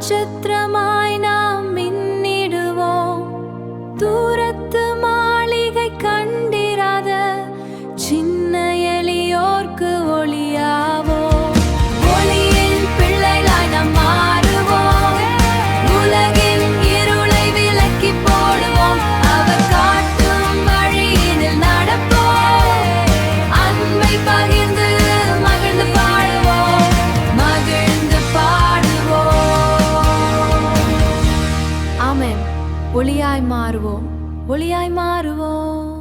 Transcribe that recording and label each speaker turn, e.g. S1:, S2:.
S1: நட்சத்திரமாய் நாம் மின்னிடுவோம். தூரத்து மாளிகை கண்டிராத சின்ன எளியோர்க்கு ஒளியாவோம். ஒளியின் பிள்ளைகளாய் நாம் மாறுவோம். உலகின் இருளை விலக்கி போடுவோம். அவர் காட்டும் வழியினில் நடப்போம். அன்பை பகிர்ந்து மகிழ்ந்து பாடுவோம். மகிழ்ந்து பாடுவோம். ஆமென். ஒளியாய் மாறுவோம். ஒளியாய் மாறுவோம்.